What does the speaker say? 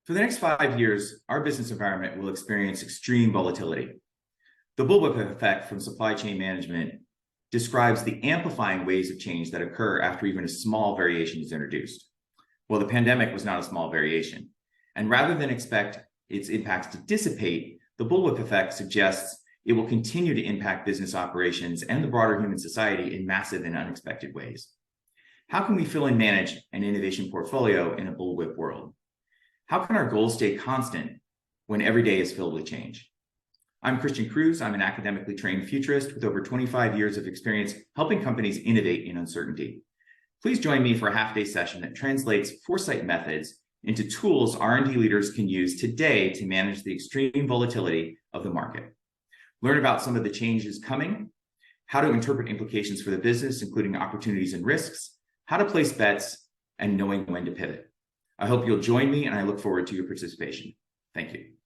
For the next 5 years, our business environment will experience extreme volatility. The bullwhip effect from supply chain management describes the amplifying waves of change that occur after even a small variation is introduced. Well, the pandemic was not a small variation. And rather than expect its impacts to dissipate, the bullwhip effect suggests it will continue to impact business operations and the broader human society in massive and unexpected ways. How can we fill and manage an innovation portfolio in a bullwhip world? How can our goals stay constant when every day is filled with change? I'm Christian Cruz. I'm an academically trained futurist with over 25 years of experience helping companies innovate in uncertainty. Please join me for a half-day session that translates Foresight methods into tools R&D leaders can use today to manage the extreme volatility of the market. Learn about some of the changes coming, how to interpret implications for the business, including opportunities and risks, how to place bets, and knowing when to pivot. I hope you'll join me, and I look forward to your participation. Thank you.